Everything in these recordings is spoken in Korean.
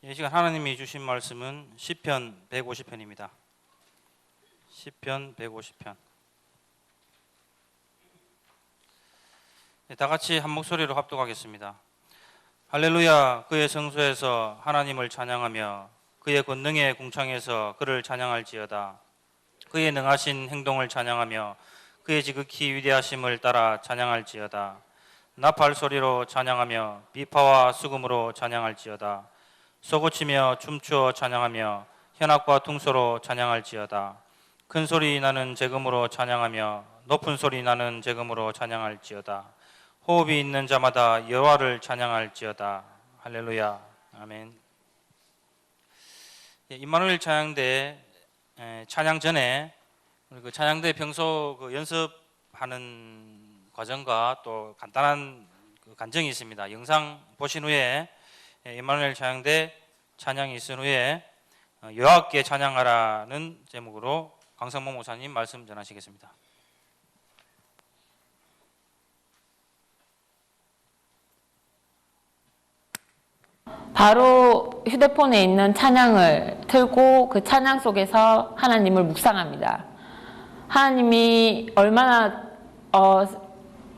이 시간 하나님이 주신 말씀은 시편 150편입니다. 시편 150편. 다 같이 한 목소리로 합독하겠습니다. 할렐루야. 그의 성소에서 하나님을 찬양하며 그의 권능의 궁창에서 그를 찬양할지어다. 그의 능하신 행동을 찬양하며 그의 지극히 위대하심을 따라 찬양할지어다. 나팔 소리로 찬양하며 비파와 수금으로 찬양할지어다. 쏘고치며 춤추어 찬양하며 현악과 퉁소로 찬양할지어다. 큰 소리 나는 제금으로 찬양하며 높은 소리 나는 제금으로 찬양할지어다. 호흡이 있는 자마다 여호와를 찬양할지어다. 할렐루야. 아멘. 임마누엘 찬양대 찬양 전에 그 찬양대 평소 그 연습하는 과정과 또 간단한 그 간정이 있습니다. 영상 보신 후에 임마누엘 찬양대 찬양이 있은 후에 여호와께 찬양하라는 제목으로 강성모 목사님 말씀 전하시겠습니다. 바로 휴대폰에 있는 찬양을 틀고 그 찬양 속에서 하나님을 묵상합니다. 하나님이 얼마나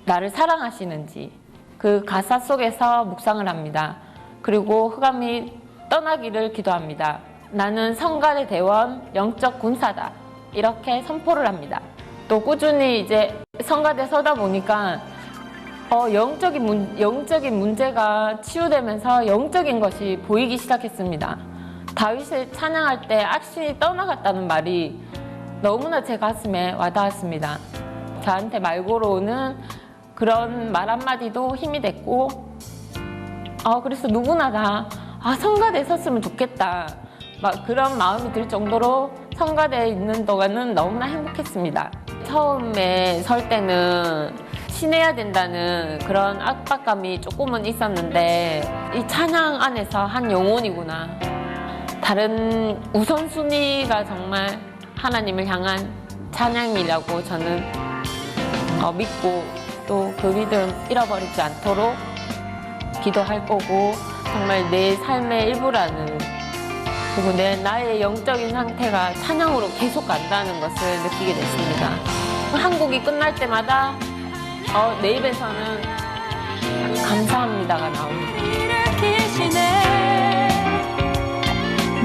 나를 사랑하시는지 그 가사 속에서 묵상을 합니다. 그리고 흑암이 떠나기를 기도합니다. 나는 성갈의 대원, 영적 군사다. 이렇게 선포를 합니다. 또 꾸준히 이제 성가대 서다 보니까 영적인 문제가 치유되면서 영적인 것이 보이기 시작했습니다. 다윗을 찬양할 때 악신이 떠나갔다는 말이 너무나 제 가슴에 와닿았습니다. 저한테 말 걸어오는 그런 말 한마디도 힘이 됐고 그래서 누구나 다 성가대에 섰으면 좋겠다 막 그런 마음이 들 정도로 성가대에 있는 동안은 너무나 행복했습니다. 처음에 설 때는 신해야 된다는 그런 압박감이 조금은 있었는데 이 찬양 안에서 한 영혼이구나, 다른 우선순위가 정말 하나님을 향한 찬양이라고 저는 믿고 또 그 믿음 잃어버리지 않도록 기도할 거고, 정말 내 삶의 일부라는, 그리고 나의 영적인 상태가 찬양으로 계속 간다는 것을 느끼게 됐습니다. 한 곡이 끝날 때마다 내 입에서는 감사합니다가 나옵니다.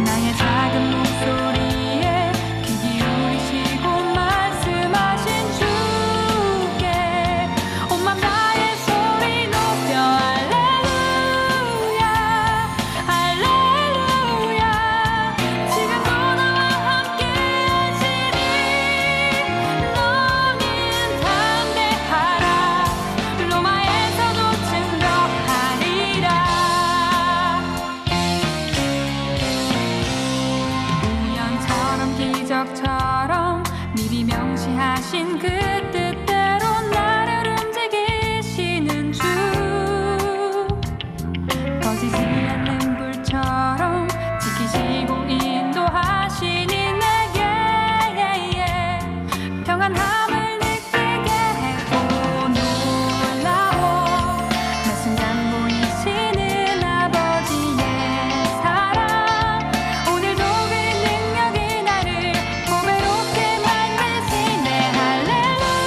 나의 작은 목소리에 귀 기울이시고 말씀하신 주께 온 맘 다해 소리 높여 할렐루야 할렐루야. 지금도 나와 함께 하시니 너는 담대하라. 로마에서도 증거하리라. 우연처럼 기적처럼 미리 명시하신 그 뜻대로 나를 움직이시는 주, 꺼지지 않는 불처럼 지키시고 인도하시니 내게 평안함을 느끼게 했고 놀라워 매 순간 보이시는 아버지의 사랑, 오늘도 그 능력이 나를 보배롭게 만드시네. 할렐루야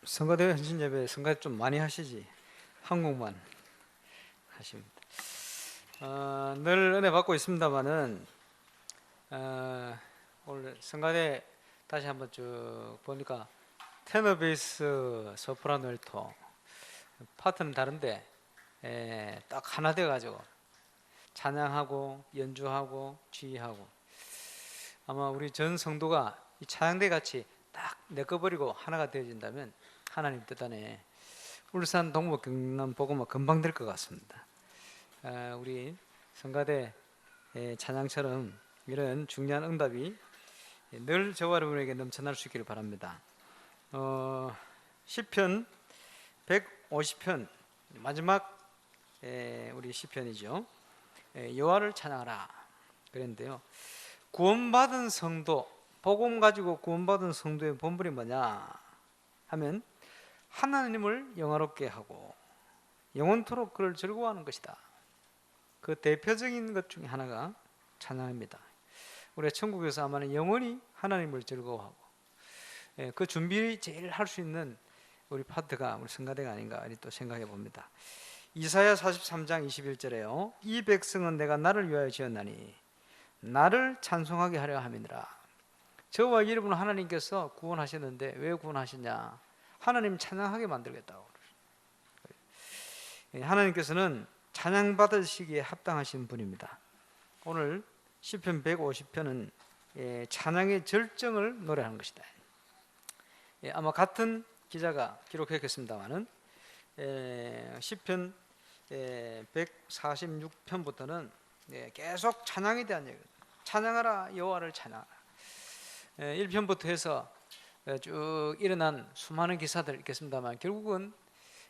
성가대 헌신 예배 성가대 좀 많이 하시지 한국만 하십니다. 늘 은혜 받고 있습니다만은 오늘 성가대 다시 한번 쭉 보니까 테너 베이스 소프라노 알토 파트는 다른데 딱 하나 돼 가지고 찬양하고 연주하고 지휘하고 아마 우리 전 성도가 이 찬양대 같이 딱 내꺼버리고 하나가 되어진다면 하나님 뜻 안에 울산 동북 경남 복음화 금방 될 것 같습니다. 우리 성가대 찬양처럼 이런 중요한 응답이 늘 저와 여러분에게 넘쳐날 수 있기를 바랍니다. 시편 150편 마지막 우리 시편이죠. 여호와를 찬양하라 그랬는데요. 구원받은 성도, 복음 가지고 구원받은 성도의 본분이 뭐냐 하면 하나님을 영화롭게 하고 영원토록 그를 즐거워하는 것이다. 그 대표적인 것 중에 하나가 찬양입니다. 우리가 천국에서 아마는 영원히 하나님을 즐거워하고 그 준비 제일 할 수 있는 우리 파트가 우리 성가대가 아닌가 또 생각해 봅니다. 이사야 43장 21절에요. 이 백성은 내가 나를 위하여 지었나니 나를 찬송하게 하려 함이니라. 저와 여러분 하나님께서 구원하셨는데 왜 구원하셨냐? 하나님 찬양하게 만들겠다고. 하나님께서는 찬양 받으시기에 합당하신 분입니다. 오늘 시편 150편은 찬양의 절정을 노래하는 것이다. 아마 같은 기자가 기록했겠습니다만은 시편 146편부터는 계속 찬양에 대한 얘기입니다. 찬양하라 여호와를 찬양하라. 1편부터 해서 쭉 일어난 수많은 기사들 있겠습니다만 결국은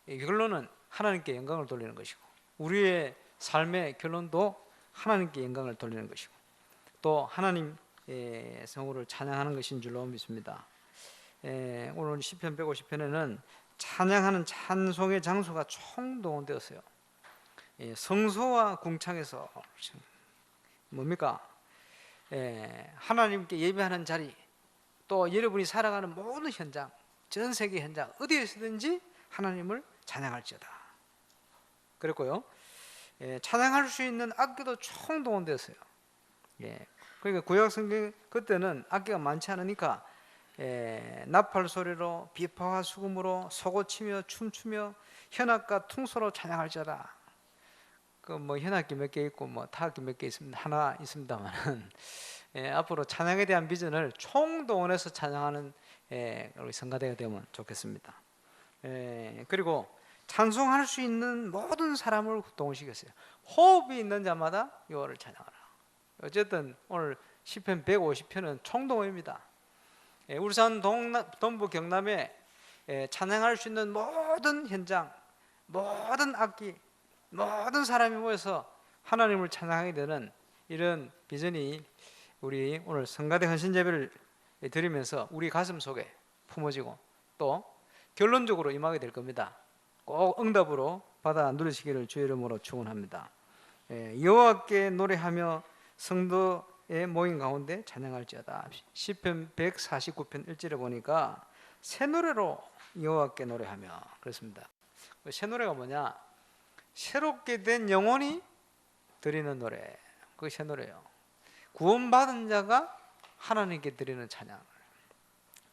결론은 하나님께 영광을 돌리는 것이고 우리의 삶의 결론도 하나님께 영광을 돌리는 것이고 또 하나님의 성호를 찬양하는 것인 줄로 믿습니다. 오늘 시편 150편에는 찬양하는 찬송의 장소가 총동원되었어요. 성소와 궁창에서 뭡니까? 하나님께 예배하는 자리, 또 여러분이 살아가는 모든 현장, 전 세계 현장 어디에서든지 하나님을 찬양할지어다 그랬고요. 찬양할 수 있는 악기도 총동원되었어요. 그러니까 구약 성경 그때는 악기가 많지 않으니까 나팔 소리로 비파와 수금으로 소고치며 춤추며 현악과 퉁소로 찬양할지어다. 그 뭐 현악기 몇 개 있고 뭐 타악기 몇 개 있습니다. 하나 있습니다만은 앞으로 찬양에 대한 비전을 총동원해서 찬양하는 우리 성가대가 되면 좋겠습니다. 그리고 찬송할 수 있는 모든 사람을 동원시켰어요. 호흡이 있는 자마다 여호와를 찬양하라. 어쨌든 오늘 시편 150편은 총동원입니다. 울산 동부 경남에 찬양할 수 있는 모든 현장, 모든 악기, 모든 사람이 모여서 하나님을 찬양하게 되는 이런 비전이 우리 오늘 성가대 헌신 예배를 드리면서 우리 가슴 속에 품어지고 또 결론적으로 임하게 될 겁니다. 꼭 응답으로 받아 누리시기를 주의 이름으로 축원합니다. 여호와께 노래하며 성도의 모임 가운데 찬양할지어다. 시편 149편 1절에 보니까 새 노래로 여호와께 노래하며 그렇습니다. 새 노래가 뭐냐? 새롭게 된 영혼이 드리는 노래, 그게 새 노래예요. 구원받은 자가 하나님께 드리는 찬양,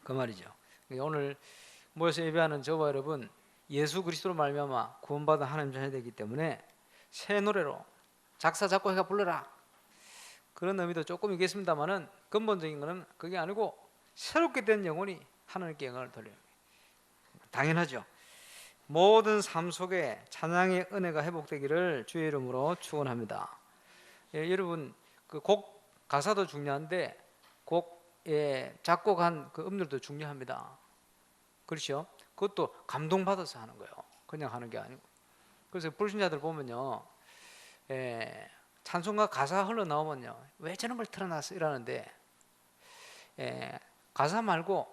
그 말이죠. 오늘 모여서 예배하는 저와 여러분 예수 그리스도로 말미암아 구원받은 하나님 자녀 되기 때문에 새 노래로 작사 작곡해가 불러라 그런 의미도 조금 있겠습니다만은 근본적인 것은 그게 아니고 새롭게 된 영혼이 하나님께 영광을 돌려요. 당연하죠. 모든 삶 속에 찬양의 은혜가 회복되기를 주의 이름으로 축원합니다. 여러분 그 곡 가사도 중요한데 곡에 작곡한 그 음들도 중요합니다. 그렇죠? 그것도 감동받아서 하는 거예요. 그냥 하는 게 아니고. 그래서 불신자들 보면요, 찬송가 가사 흘러나오면요, 왜 저런 걸 틀어놨어? 이러는데 가사 말고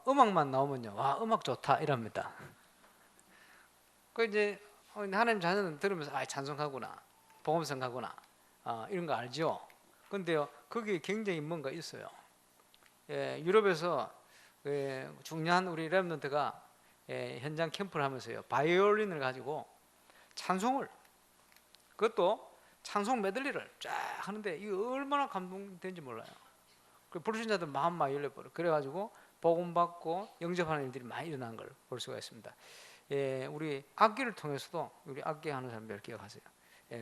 음악만 나오면요, 와 음악 좋다 이럽니다. 그 이제 하나님 자녀는 들으면서 아 찬송하구나, 복음성가구나 이런 거 알죠. 근데요 거기에 굉장히 뭔가 있어요. 유럽에서 중요한 우리 렘넌트가 현장 캠프를 하면서요, 바이올린을 가지고 찬송을, 그것도 찬송 메들리를 쫙 하는데 이거 얼마나 감동된지 몰라요. 그 불신자들 마음 많이 열려버려. 그래가지고 복음 받고 영접하는 일들이 많이 일어난 걸 볼 수가 있습니다. 우리 악기를 통해서도 우리 악기 하는 사람들 기억하세요.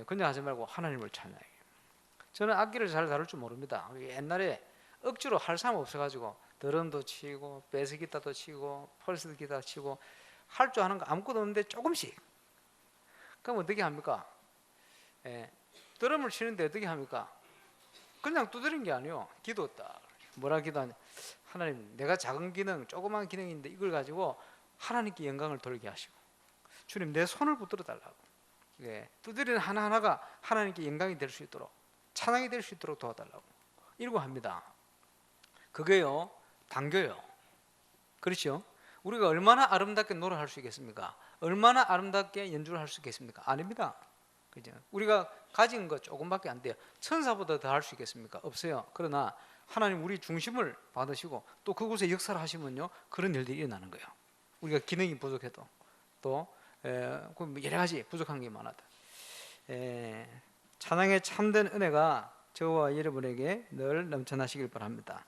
그냥 하지 말고 하나님을 찬양해요. 저는 악기를 잘 다룰 줄 모릅니다. 옛날에 억지로 할 사람 없어가지고 드럼도 치고 베이스 기타도 치고 펄스 기타 치고 할 줄 아는 거 아무것도 없는데 조금씩. 그럼 어떻게 합니까? 드럼을 치는데 어떻게 합니까? 그냥 두드린 게 아니에요. 기도했다. 뭐라 기도하냐? 하나님, 내가 작은 기능, 조그만 기능인데 이걸 가지고 하나님께 영광을 돌게 하시고, 주님 내 손을 붙들어 달라고. 두드리는 하나하나가 하나님께 영광이 될 수 있도록, 찬양이 될 수 있도록 도와달라고 이러고 합니다. 그게요, 당겨요. 그렇죠? 우리가 얼마나 아름답게 노래할 수 있겠습니까? 얼마나 아름답게 연주를 할 수 있겠습니까? 아닙니다. 그죠? 우리가 가진 것 조금밖에 안 돼요. 천사보다 더 할 수 있겠습니까? 없어요. 그러나 하나님 우리 중심을 받으시고 또 그곳에 역사를 하시면요, 그런 일들이 일어나는 거예요. 우리가 기능이 부족해도 또 여러 가지 부족한 게 많아도 찬양의 참된 은혜가 저와 여러분에게 늘 넘쳐나시길 바랍니다.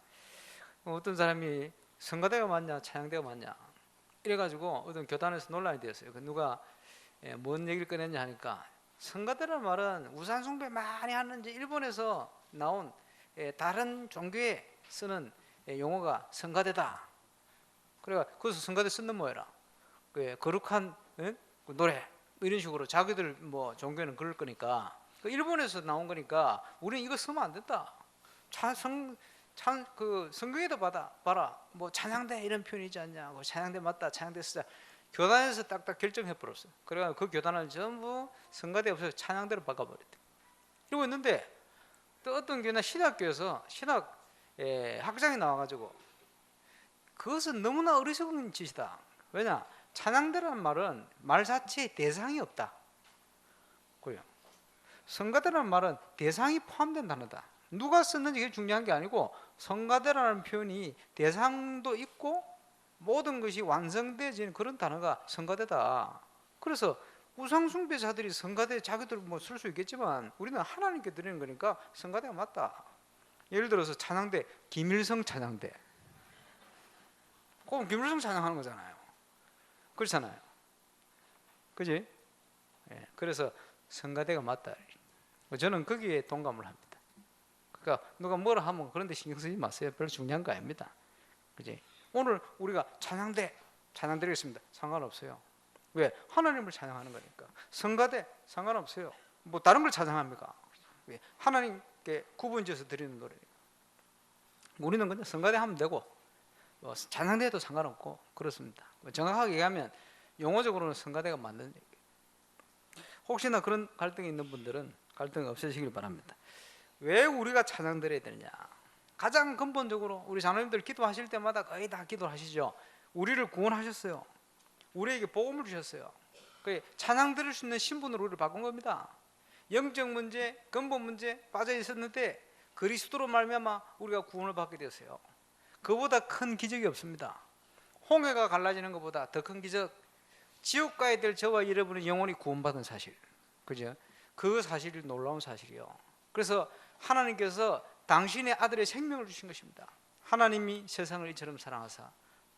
어떤 사람이 성가대가 맞냐 찬양대가 맞냐 이래가지고 어떤 교단에서 논란이 되었어요. 누가 뭔 얘기를 꺼냈냐 하니까, 성가대라는 말은 우상 숭배 많이 하는 일본에서 나온 다른 종교에 쓰는 용어가 성가대다. 그래가 그래서 성가대 쓴는 뭐해라, 거룩한 노래 이런 식으로 자기들 뭐 종교는 그럴 거니까, 일본에서 나온 거니까 우리는 이거 쓰면 안 된다. 그 성경에도 봐라 뭐 찬양대 이런 표현이 있지 않냐, 찬양대 맞다, 찬양대 쓰자. 교단에서 딱딱 결정해 버렸어요. 그래가 그 교단을 전부 성가대 없어서 찬양대로 바꿔버렸대. 이러고 있는데 또 어떤 교회나 신학교에서 신학 학장이 나와가지고, 그것은 너무나 어리석은 짓이다. 왜냐, 찬양대라는 말은 말 자체에 대상이 없다. 그래요. 성가대라는 말은 대상이 포함된 단어다. 누가 썼는지 그게 중요한 게 아니고, 성가대라는 표현이 대상도 있고 모든 것이 완성되어지는 그런 단어가 성가대다. 그래서 우상숭배자들이 성가대 자기들 뭐 쓸 수 있겠지만 우리는 하나님께 드리는 거니까 성가대가 맞다. 예를 들어서 찬양대, 김일성 찬양대, 그건 김일성 찬양하는 거잖아요. 그렇잖아요. 그지? 그래서 성가대가 맞다. 저는 거기에 동감을 합니다. 그러니까 누가 뭐라 하면 그런 데 신경 쓰지 마세요. 별로 중요한 거 아닙니다. 그지? 오늘 우리가 찬양대 찬양드리겠습니다. 상관없어요. 왜? 하나님을 찬양하는 거니까. 성가대 상관없어요. 뭐 다른 걸 찬양합니까? 왜? 하나님께 구분지어서 드리는 노래니까. 우리는 그냥 성가대 하면 되고 뭐 찬양대도 상관없고 그렇습니다. 정확하게 얘기하면 용어적으로는 성가대가 맞는 얘기예요. 혹시나 그런 갈등이 있는 분들은 갈등이 없으시길 바랍니다. 왜 우리가 찬양 드려야 되느냐? 가장 근본적으로 우리 장로님들 기도하실 때마다 거의 다 기도하시죠. 우리를 구원하셨어요. 우리에게 복음을 주셨어요. 찬양 드릴 수 있는 신분으로 우리를 바꾼 겁니다. 영적 문제, 근본 문제 빠져 있었는데 그리스도로 말미암아 우리가 구원을 받게 되었어요. 그보다 큰 기적이 없습니다. 홍해가 갈라지는 것보다 더 큰 기적, 지옥 가야 될 저와 여러분의 영혼이 구원받은 사실, 그죠? 그 사실이 놀라운 사실이요. 그래서 하나님께서 당신의 아들의 생명을 주신 것입니다. 하나님이 세상을 이처럼 사랑하사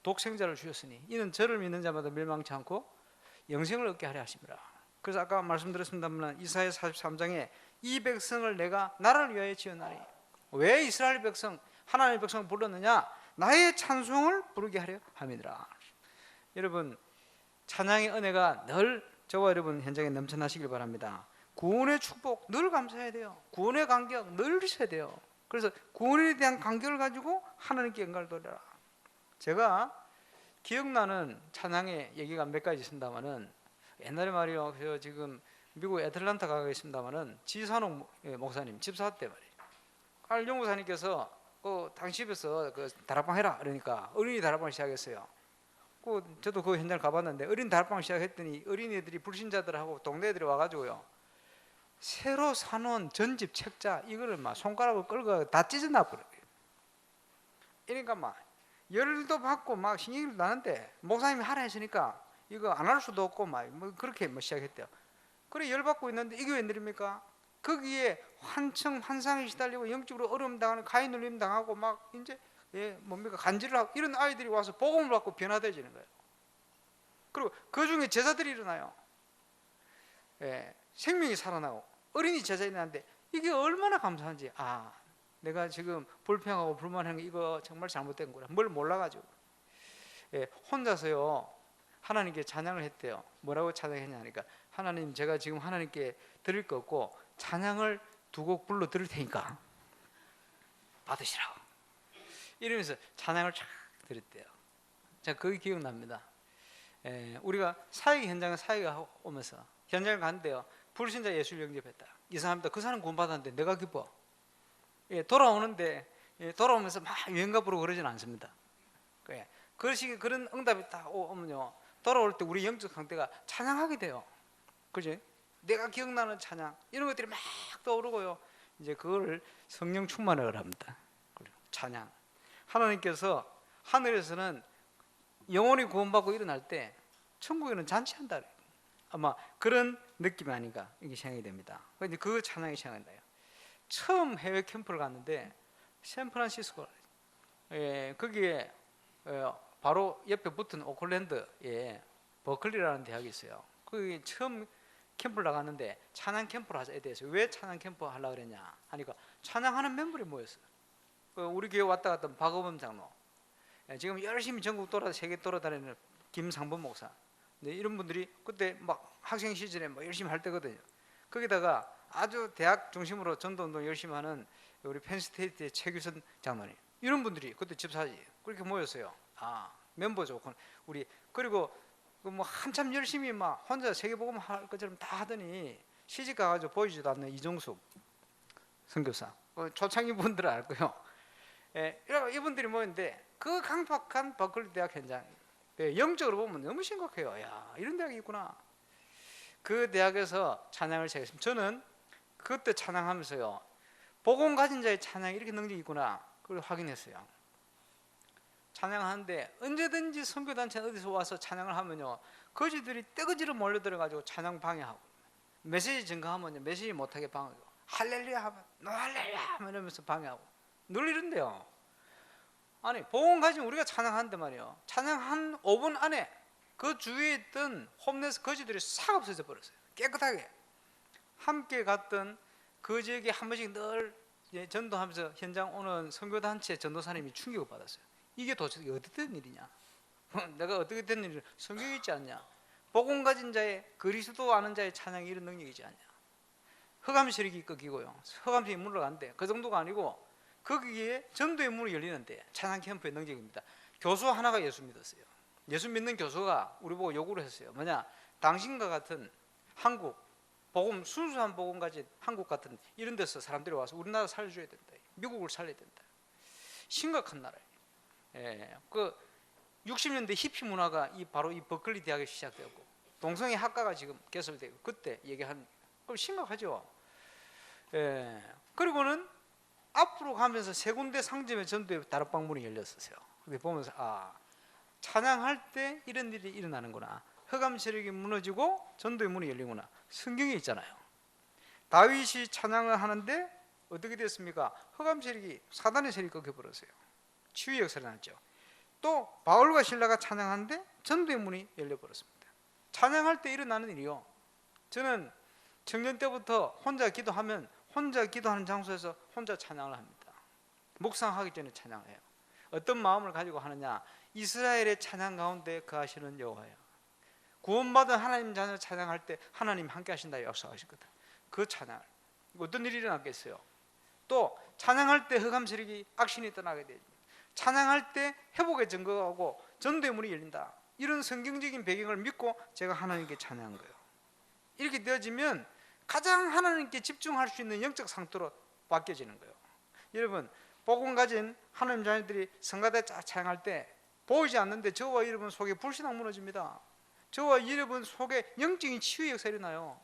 독생자를 주셨으니 이는 저를 믿는 자마다 멸망치 않고 영생을 얻게 하려 하심이라. 그래서 아까 말씀드렸습니다만 이사야 43장에 이 백성을 내가 나를 위하여 지었나니. 왜 이스라엘 백성, 하나님의 백성을 불렀느냐? 나의 찬송을 부르게 하려 함이니라. 여러분, 찬양의 은혜가 늘 저와 여러분 현장에 넘쳐나시길 바랍니다. 구원의 축복 늘 감사해야 돼요. 구원의 간격 늘 있어야 돼요. 그래서 구원에 대한 간격을 가지고 하나님께 영광을 돌려라. 제가 기억나는 찬양의 얘기가 몇 가지 있습니다만은, 옛날에 말이요, 저 지금 미국 애틀란타 가 있습니다만은 지산옥 목사님 집사 때 말이에요. 알용 목사님께서 당시 집에서 다락방 해라 그러니까 어린이 다락방 시작했어요. 저도 그 현장을 가봤는데 어린 다락방 시작했더니 어린이들이 불신자들하고 동네 애들이 와가지고요, 새로 사놓은 전집 책자 이거를 막 손가락으로 끌고 다 찢어놔 버려요. 그러니까 막 열도 받고 막 신경도 나는데 목사님이 하라 했으니까 이거 안 할 수도 없고 막 뭐 그렇게 뭐 시작했대요. 그래 열 받고 있는데 이게 웬일입니까? 거기에 환청 환상에 시달리고 영적으로 어려움 당하는 가위 눌림 당하고 막 이제 뭡니까 간질을 하고 이런 아이들이 와서 복음을 받고 변화되지는 거예요. 그리고 그 중에 제자들이 일어나요. 생명이 살아나고 어린이 제자 일어나는데 이게 얼마나 감사한지. 내가 지금 불평하고 불만하는 게 이거 정말 잘못된 거라 뭘 몰라가지고 혼자서요 하나님께 찬양을 했대요. 뭐라고 찬양했냐 하니까 하나님 제가 지금 하나님께 드릴 거 없고 찬양을 두 곡 불러 드릴 테니까 받으시라고 이러면서 찬양을 쫙 드렸대요. 자, 그게 기억납니다. 우리가 사역 현장에 사역을 오면서 현장을 갔는데요 불신자 예수를 영접했다. 이 사람도 그 사람 구원받았는데 내가 기뻐. 돌아오는데 돌아오면서 막 유행가 부르고 그러지는 않습니다. 그런 응답이 딱 오면요 돌아올 때 우리 영적 상태가 찬양하게 돼요. 그지? 내가 기억나는 찬양 이런 것들이 막 떠오르고요. 이제 그걸 성령 충만을 합니다. 찬양. 하나님께서 하늘에서는 영혼이 구원받고 일어날 때 천국에는 잔치한다. 아마 그런 느낌이 아닌가 이게 생각이 됩니다. 이제 그 찬양이 생각이 나요. 처음 해외 캠프를 갔는데 샌프란시스코 거기에 바로 옆에 붙은 오클랜드에 버클리라는 대학이 있어요. 거기 처음 캠프를 나갔는데 찬양 캠프를 하자에 대해서 왜 찬양 캠프 하려고 그랬냐 하니까 찬양하는 멤버들이 모였어요. 우리 교회 왔다 갔던 박어범 장로, 지금 열심히 전국 세계 돌아다니는 김상범 목사, 이런 분들이 그때 막 학생 시절에 뭐 열심히 할 때거든요. 거기다가 아주 대학 중심으로 전도운동 열심히 하는 우리 펜스테이트의 최규선 장로님, 이런 분들이 그때 집사지 그렇게 모였어요. 멤버 좋고 우리 그리고 뭐 한참 열심히 막 혼자 세계복음 할 것처럼 다 하더니 시집 가가지고 보이지도 않는 이종숙 선교사, 초창기 분들은 알 거요. 이분들이 모였는데 그 강팍한 버클리 대학 현장, 영적으로 보면 너무 심각해요. 야, 이런 대학이 있구나. 그 대학에서 찬양을 시작했습니다. 저는 그때 찬양하면서요, 복음 가진 자의 찬양이 이렇게 능력이 있구나, 그걸 확인했어요. 찬양하는데 언제든지 선교단체 어디서 와서 찬양을 하면요, 거지들이 떼거지로 몰려들어가지고 찬양 방해하고, 메시지 증거하면요 메시지 못하게 방해하고, 할렐루야 하면 노 할렐루야 하면 이러면서 방해하고 늘 이런데요. 아니 복음 가진 우리가 찬양하는데 말이요, 찬양 한 5분 안에 그 주위에 있던 홈레스 거지들이 싹 없어져 버렸어요. 깨끗하게. 함께 갔던 그 지역에 한 번씩 늘 전도하면서 현장 오는 선교단체 전도사님이 충격을 받았어요. 이게 도대체 어떻게 된 일이냐? 내가 어떻게 된 일이냐? 성경에 있지 않냐? 복음 가진 자의, 그리스도 아는 자의 찬양이 이런 능력이지 않냐? 흑암세력이 꺾이고요, 흑암세력이 물러간대. 그 정도가 아니고 거기에 전도의 문이 열리는데 찬양 캠프의 능력입니다. 교수 하나가 예수 믿었어요. 예수 믿는 교수가 우리 보고 요구를 했어요. 뭐냐? 당신과 같은 한국 복음, 순수한 복음 가진 한국 같은 이런 데서 사람들이 와서 우리나라 살려줘야 된다. 미국을 살려야 된다. 심각한 나라예요. 그 60년대 히피 문화가 바로 이 버클리 대학에 시작되었고, 동성애 학과가 지금 개설되고, 그때 얘기한 그럼 심각하죠. 그리고는 앞으로 가면서 세 군데 상점의 전도의 다락방 문이 열렸었어요. 근데 보면서 찬양할 때 이런 일이 일어나는구나. 흑암 세력이 무너지고 전도의 문이 열리구나. 성경에 있잖아요. 다윗이 찬양을 하는데 어떻게 됐습니까? 흑암 세력이, 사단의 세력이 꺾여버렸어요. 치유의 역사가 났죠. 또 바울과 실라가 찬양하는데 전도의 문이 열려버렸습니다. 찬양할 때 일어나는 일이요, 저는 청년 때부터 혼자 기도하면 혼자 기도하는 장소에서 혼자 찬양을 합니다. 묵상하기 전에 찬양을 해요. 어떤 마음을 가지고 하느냐? 이스라엘의 찬양 가운데 거하시는 여호와여. 구원받은 하나님 자녀 찬양할 때 하나님 함께 하신다 약속하셨거든. 그 찬양을, 어떤 일이 일어났겠어요? 또 찬양할 때 흑암 세력이 악신이 떠나게 되죠. 찬양할 때 회복의 증거가 오고 전도의 문이 열린다. 이런 성경적인 배경을 믿고 제가 하나님께 찬양한 거예요. 이렇게 되어지면 가장 하나님께 집중할 수 있는 영적 상태로 바뀌어지는 거예요. 여러분, 복음 가진 하나님 자녀들이 성가대 찬양할 때 보이지 않는데 저와 여러분 속에 불신앙 무너집니다. 저와 여러분 속에 영적인 치유의 역사가 일어나요.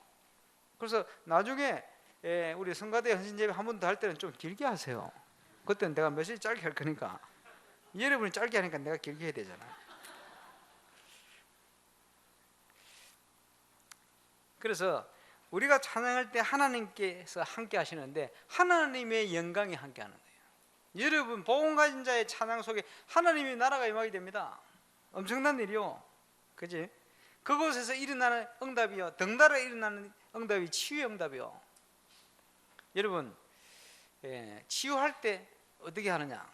그래서 나중에 우리 성가대 헌신예배 한 번 더 할 때는 좀 길게 하세요. 그때는 내가 메시지 짧게 할 거니까 여러분이 짧게 하니까 내가 길게 해야 되잖아. 그래서 우리가 찬양할 때 하나님께서 함께 하시는데 하나님의 영광이 함께 하는 거예요. 여러분 복음 가진 자의 찬양 속에 하나님의 나라가 임하게 됩니다. 엄청난 일이요. 그지? 그곳에서 일어나는 응답이요, 덩달아 일어나는 응답이 치유의 응답이요. 여러분 치유할 때 어떻게 하느냐?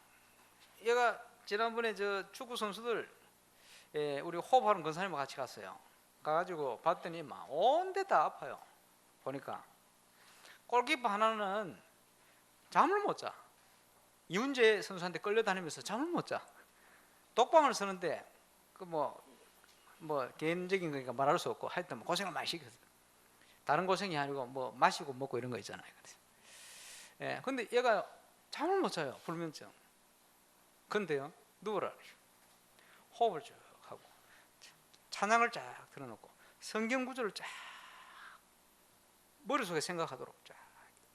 얘가 지난번에 저 축구 선수들 우리 호흡하는 권사님과 같이 갔어요. 가가지고 봤더니 막 온데 다 아파요. 보니까 골키퍼 하나는 잠을 못 자. 이훈재 선수한테 끌려다니면서 잠을 못 자. 독방을 쓰는데 그 뭐 개인적인 거니까 말할 수 없고 하여튼 뭐 고생을 많이 시켰어요. 다른 고생이 아니고 뭐 마시고 먹고 이런 거 있잖아요. 근데 얘가 잠을 못 자요. 불면증. 근데요 누워라. 호흡을 쭉 하고 찬양을 쫙 틀어놓고 성경 구절을 쫙 머릿속에 생각하도록 쫙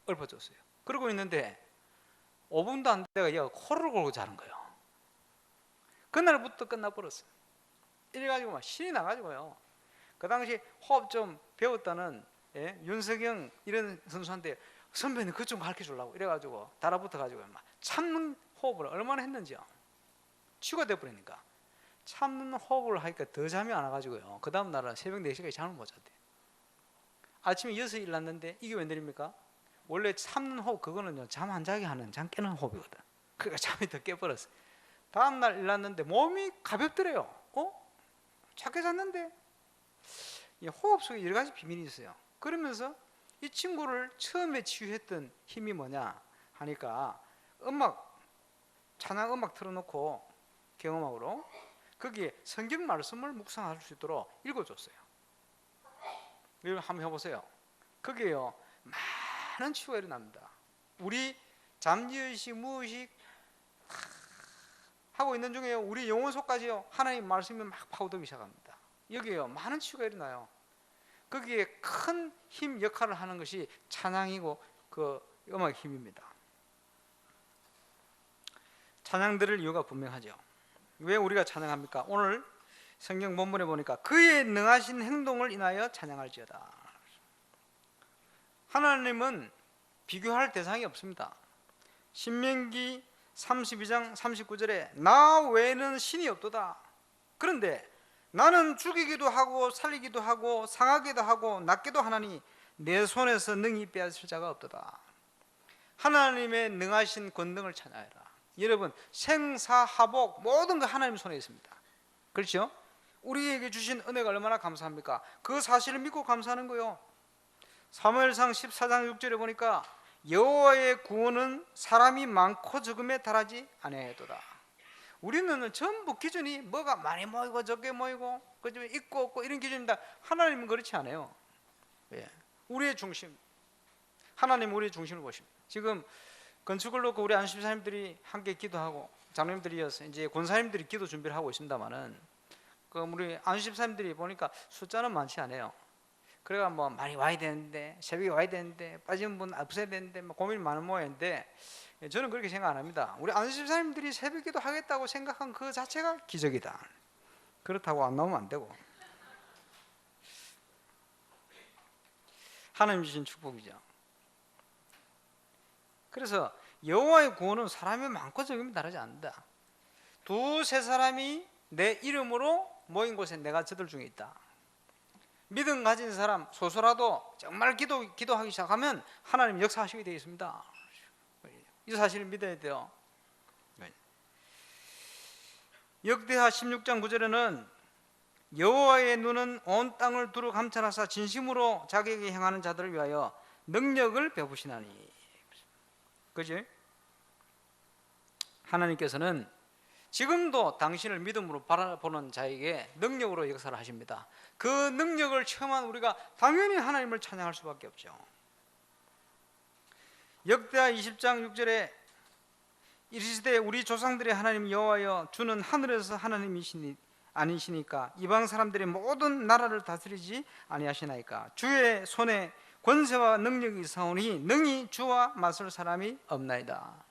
읊어줬어요. 그러고 있는데 5분도 안 되다가 얘가 코를 골고 자는 거예요. 그날부터 끝나버렸어요. 이래가지고 막 신이 나가지고요. 그 당시 호흡 좀 배웠다는 윤석영 이런 선수한테 선배님 그것 좀 가르쳐 주려고 이래가지고 달아붙어가지고 막 참는 호흡을 얼마나 했는지요. 치유가 돼버리니까 참는 호흡을 하니까 더 잠이 안 와가지고요. 그 다음 날은 새벽 4시까지 잠을 못 잤대요. 아침에 6시에 일어났는데 이게 웬일입니까? 원래 참는 호흡 그거는요 잠 안 자게 하는 잠 깨는 호흡이거든. 그러니까 잠이 더 깨버렸어요. 다음 날 일어났는데 몸이 가볍더래요. 작게 잤는데 이 호흡 속에 여러 가지 비밀이 있어요. 그러면서 이 친구를 처음에 치유했던 힘이 뭐냐 하니까 찬양 음악 틀어놓고 경음악으로 거기에 성경 말씀을 묵상할 수 있도록 읽어줬어요. 이걸 한번 해보세요. 거기에요 많은 치유가 일어납니다. 우리 잠재의식 무의식 하고 있는 중에요 우리 영혼 속까지요 하나님 말씀이 막 파고들기 시작합니다. 여기에요 많은 치유가 일어나요. 거기에 큰 힘 역할을 하는 것이 찬양이고 그 음악의 힘입니다. 찬양 들을 이유가 분명하죠. 왜 우리가 찬양합니까? 오늘 성경 본문에 보니까 그의 능하신 행동을 인하여 찬양할지어다. 하나님은 비교할 대상이 없습니다. 신명기 32장 39절에 나 외에는 신이 없도다. 그런데 나는 죽이기도 하고 살리기도 하고 상하기도 하고 낫기도 하나니 내 손에서 능히 빼앗을 자가 없도다. 하나님의 능하신 권능을 찬양하라. 여러분 생사하복 모든 거 하나님 손에 있습니다. 그렇죠? 우리에게 주신 은혜가 얼마나 감사합니까? 그 사실을 믿고 감사하는 거요. 사무엘상 14장 6절에 보니까 여호와의 구원은 사람이 많고 적음에 달하지 아니하도다. 우리는 전부 기준이 뭐가 많이 모이고 적게 모이고 그중에 있고 없고 이런 기준입니다. 하나님은 그렇지 않아요. 우리의 중심, 하나님 우리의 중심을 보십니다. 지금 건축을 놓고 우리 안심사님들이 함께 기도하고 장로님들이어서 이제 권사님들이 기도 준비를 하고 있습니다만은 그 우리 안심사님들이 보니까 숫자는 많지 않아요. 그래가 뭐 많이 와야 되는데 새벽에 와야 되는데 빠진 분 없어야 되는데 뭐 고민이 많은 모양인데 저는 그렇게 생각 안 합니다. 우리 안심사님들이 새벽기도 하겠다고 생각한 그 자체가 기적이다. 그렇다고 안 나오면 안 되고 하나님 주신 축복이죠. 그래서 여호와의 구원은 사람이 많고 적음이 다르지 않는다. 두세 사람이 내 이름으로 모인 곳에 내가 저들 중에 있다. 믿음 가진 사람 소소라도 정말 기도하기 시작하면 하나님 역사하시게 되어 있습니다. 이 사실을 믿어야 돼요. 역대하 16장 9절에는 여호와의 눈은 온 땅을 두루 감찰하사 진심으로 자기에게 행하는 자들을 위하여 능력을 베푸시나니. 그지? 하나님께서는 지금도 당신을 믿음으로 바라보는 자에게 능력으로 역사를 하십니다. 그 능력을 체험한 우리가 당연히 하나님을 찬양할 수밖에 없죠. 역대하 20장 6절에 이르시되 우리 조상들의 하나님 여호와여 주는 하늘에서 하나님이시니 아니시니까 이방 사람들의 모든 나라를 다스리지 아니하시나이까. 주의 손에 권세와 능력이 있사오니 능히 주와 맞설 사람이 없나이다.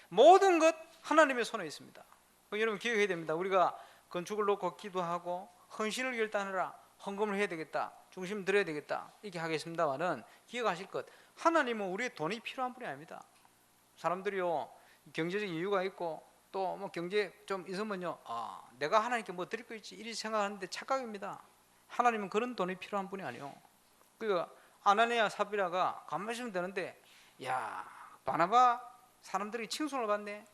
모든 것 하나님의 손에 있습니다. 그 여러분 기억해야 됩니다. 우리가 건축을 놓고 기도하고 헌신을 결단하라, 헌금을 해야 되겠다, 중심 들어야 되겠다 이렇게 하겠습니다만은 기억하실 것, 하나님은 우리의 돈이 필요한 분이 아닙니다. 사람들이요 경제적 이유가 있고 또 뭐 경제 좀 있으면요 내가 하나님께 뭐 드릴 거 있지 이렇게 생각하는데 착각입니다. 하나님은 그런 돈이 필요한 분이 아니요. 그러니까 아나니아 삽비라가 가만히 있으면 되는데 야 바나바 사람들이 칭송을 받네,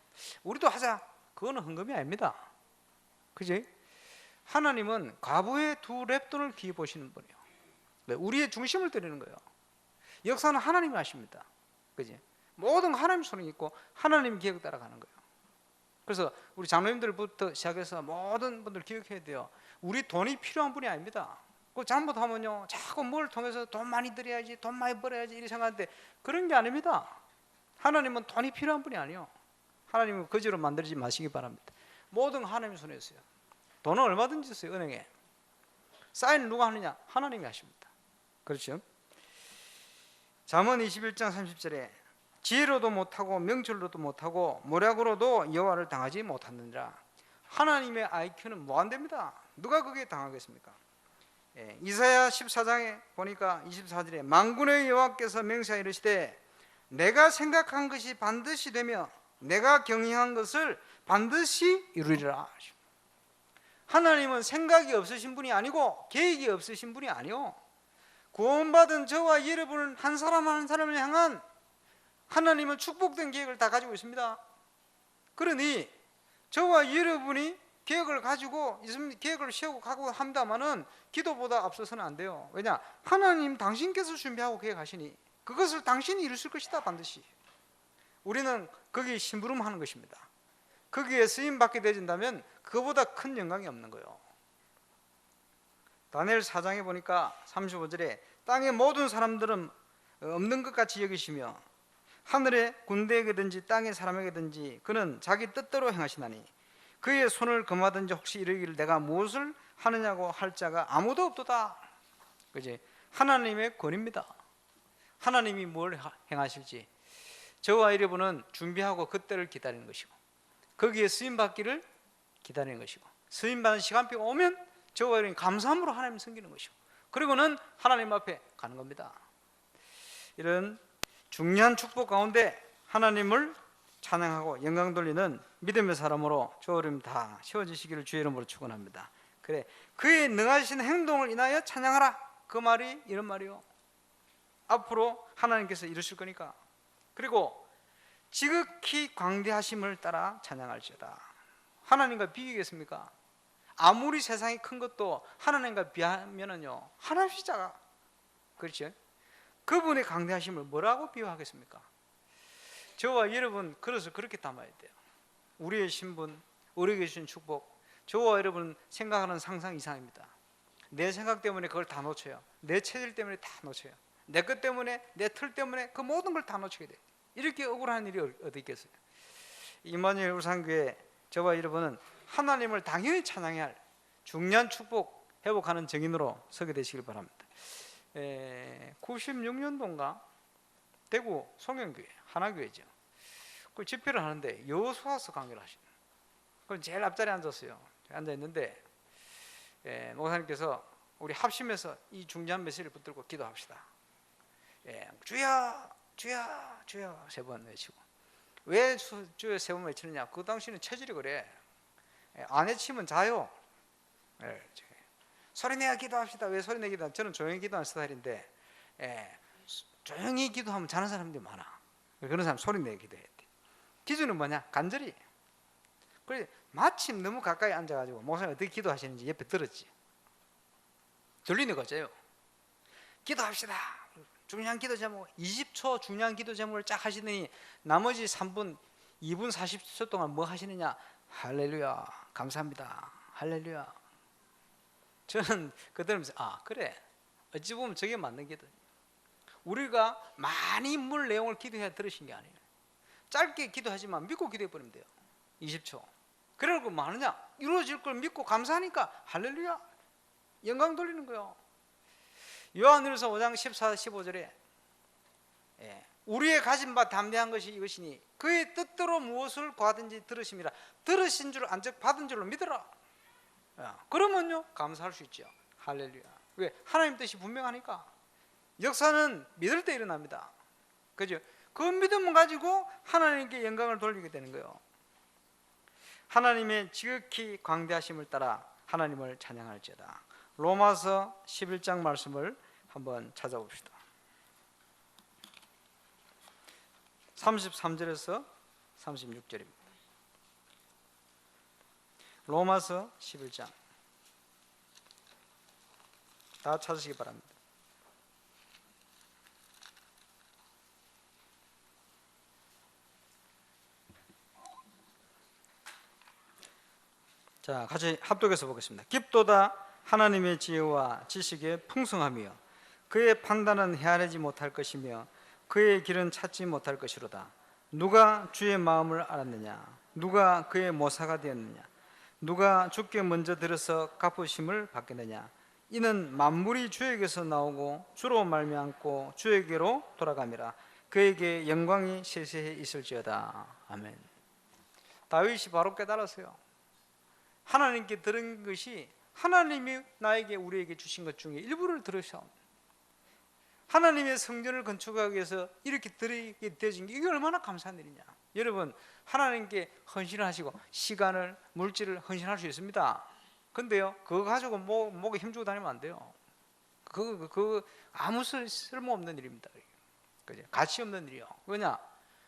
우리도 하자, 그거는 헌금이 아닙니다. 그지? 하나님은 과부의 2렙돈을 귀히 보시는 분이에요. 우리의 중심을 드리는 거예요. 역사는 하나님이 하십니다. 그지? 모든 하나님 손에 있고 하나님 기획 따라가는 거예요. 그래서 우리 장로님들부터 시작해서 모든 분들 기억해야 돼요. 우리 돈이 필요한 분이 아닙니다. 그 잘못하면요 자꾸 뭘 통해서 돈 많이 들여야지, 돈 많이 벌어야지 이렇게 생각하는데 그런 게 아닙니다. 하나님은 돈이 필요한 분이 아니요. 하나님은 거지로 만들지 마시기 바랍니다. 모든 하나님 손에 있어요. 돈은 얼마든지 있어요. 은행에 사인을 누가 하느냐? 하나님이 하십니다. 그렇죠? 잠언 21장 30절에 지혜로도 못하고 명철로도 못하고 모략으로도 여호와를 당하지 못하느니라. 하나님의 IQ는 무한대입니다. 누가 거기에 당하겠습니까? 이사야 14장에 보니까 24절에 만군의 여호와께서 맹세하여 이르시되 내가 생각한 것이 반드시 되며 내가 경영한 것을 반드시 이루리라. 하나님은 생각이 없으신 분이 아니고 계획이 없으신 분이 아니요, 구원받은 저와 여러분은 한 사람 한 사람을 향한 하나님은 축복된 계획을 다 가지고 있습니다. 그러니 저와 여러분이 계획을 가지고 계획을 세우고 가고 합니다마는 기도보다 앞서서는 안 돼요. 왜냐? 하나님 당신께서 준비하고 계획하시니 그것을 당신이 이루실 것이다 반드시. 우리는 거기에 심부름하는 것입니다. 거기에 쓰임받게 되진다면 그거보다 큰 영광이 없는 거예요. 다니엘 4장에 보니까 35절에 땅의 모든 사람들은 없는 것 같이 여기시며 하늘의 군대에게든지 땅의 사람에게든지 그는 자기 뜻대로 행하시나니 그의 손을 금하든지 혹시 이르기를 내가 무엇을 하느냐고 할 자가 아무도 없도다. 그지? 하나님의 권위입니다. 하나님이 뭘 행하실지 저와 여러분은 준비하고 그때를 기다리는 것이고 거기에 쓰임받기를 기다리는 것이고 쓰임받는 시간표가 오면 저와 여러분이 감사함으로 하나님을 섬기는 것이고 그리고는 하나님 앞에 가는 겁니다. 이런 중요한 축복 가운데 하나님을 찬양하고 영광 돌리는 믿음의 사람으로 저와 여러분 다 세워지시기를 주의 이름으로 축원합니다. 그래, 그의 능하신 행동을 인하여 찬양하라. 그 말이 이런 말이요, 앞으로 하나님께서 이루실 거니까. 그리고 지극히 광대하심을 따라 찬양할지어다. 하나님과 비교겠습니까? 아무리 세상이 큰 것도 하나님과 비하면은요 하나씩 작아. 그렇죠? 그분의 강대하심을 뭐라고 비유하겠습니까? 저와 여러분 그래서 그렇게 담아야 돼요. 우리의 신분, 우리에게 주신 축복, 저와 여러분 생각하는 상상 이상입니다. 내 생각 때문에 그걸 다 놓쳐요. 내 체질 때문에 다 놓쳐요. 내 것 때문에, 내 틀 때문에 그 모든 걸 다 놓치게 돼요. 이렇게 억울한 일이 어디 있겠어요? 임마누엘 울산교회 저와 여러분은 하나님을 당연히 찬양해야 할 중요한 축복 회복하는 증인으로 서게 되시길 바랍니다. 96년도인가 대구 송영교회 하나교회죠. 그 집회를 하는데 여호수아서 강의를 하시는. 그럼 제일 앞자리에 앉았어요. 앉아 있는데 목사님께서 우리 합심해서 이 중요한 메시지를 붙들고 기도합시다. 주여 주여 주여 3번 외치고. 왜 주여 3번 외치느냐? 그 당시는 체질이 그래. 안 외치면 자요. 소리내어 기도합시다. 왜 소리내어 기도하면 저는 조용히 기도하는 스타일인데 조용히 기도하면 자는 사람들이 많아. 그런 사람 소리내어 기도해야 돼. 기준은 뭐냐? 간절히. 그래 마침 너무 가까이 앉아가지고 목사님 어떻게 기도하시는지 옆에 들었지. 들리는 거죠. 기도합시다. 중요한 기도 제목 20초 중요한 기도 제목을 쫙 하시더니 나머지 3분 2분 40초 동안 뭐 하시느냐? 할렐루야 감사합니다. 할렐루야. 저는 그 들으면서 그래 어찌 보면 저게 맞는 기도. 우리가 많이 물 내용을 기도해야 들으신 게 아니에요. 짧게 기도하지만 믿고 기도해 버리면 돼요. 20초. 그러고 뭐 하느냐? 이루어질 걸 믿고 감사하니까 할렐루야 영광 돌리는 거예요. 요한일서 5장 14, 15절에 우리의 가진 바 담대한 것이 이것이니 그의 뜻대로 무엇을 구하든지 들으심이라. 들으신 줄 안즉 받은 줄로 믿어라. 그러면요 감사할 수 있죠. 할렐루야. 왜? 하나님 뜻이 분명하니까. 역사는 믿을 때 일어납니다. 그죠? 그 믿음을 가지고 하나님께 영광을 돌리게 되는 거예요. 하나님의 지극히 광대하심을 따라 하나님을 찬양할지어다. 로마서 11장 말씀을 한번 찾아봅시다. 33절에서 36절입니다. 로마서 11장 다 찾으시기 바랍니다. 자, 같이 합독해서 보겠습니다. 깊도다 하나님의 지혜와 지식의 풍성함이여 그의 판단은 헤아리지 못할 것이며 그의 길은 찾지 못할 것이로다. 누가 주의 마음을 알았느냐? 누가 그의 모사가 되었느냐? 누가 주께 먼저 들어서 갚으심을 받겠느냐? 이는 만물이 주에게서 나오고 주로 말미암고 주에게로 돌아감이라. 그에게 영광이 세세히 있을지어다. 아멘. 다윗이 바로 깨달았어요. 하나님께 들은 것이 하나님이 나에게 우리에게 주신 것 중에 일부를 들으셔. 하나님의 성전을 건축하기 위해서 이렇게 드리게 되어진 게 이게 얼마나 감사한 일이냐. 여러분 하나님께 헌신을 하시고 시간을 물질을 헌신할 수 있습니다. 근데요 그거 가지고 목에 힘주고 다니면 안 돼요. 그거 아무 쓸모없는 일입니다. 그죠? 가치 없는 일이요. 왜냐?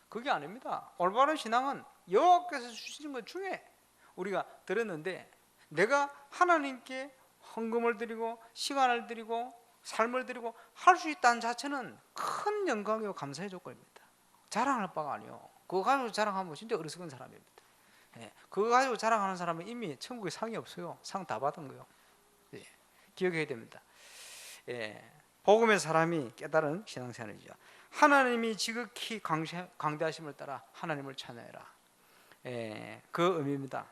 그게 아닙니다. 올바른 신앙은 여호와께서 주신 것 중에 우리가 들었는데 내가 하나님께 헌금을 드리고 시간을 드리고 삶을 드리고 할 수 있다는 자체는 큰 영광이고 감사의 조건입니다. 자랑할 바가 아니요. 그거 가지고 자랑하면 진짜 어리석은 사람입니다. 그거 가지고 자랑하는 사람은 이미 천국에 상이 없어요. 상 다 받은 거요. 기억해야 됩니다. 복음의 사람이 깨달은 신앙생활이죠. 하나님이 지극히 광대하심을 따라 하나님을 찬양해라. 그 의미입니다.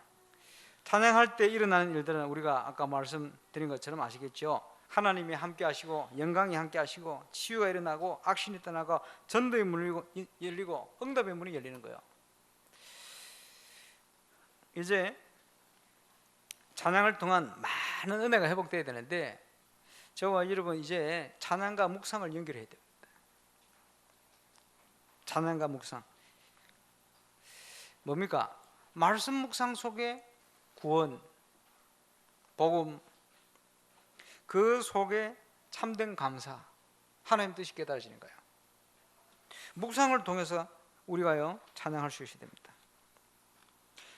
찬양할 때 일어나는 일들은 우리가 아까 말씀드린 것처럼 아시겠죠. 하나님이 함께 하시고 영광이 함께 하시고 치유가 일어나고 악신이 떠나고 전도의 문이 열리고 응답의 문이 열리는 거예요. 이제 찬양을 통한 많은 은혜가 회복돼야 되는데 저와 여러분 이제 찬양과 묵상을 연결해야 됩니다. 찬양과 묵상 뭡니까? 말씀 묵상 속에 구원, 복음, 그 속에 참된 감사, 하나님 뜻이 깨달아지는 거예요. 묵상을 통해서 우리가요 찬양할 수 있어야 됩니다.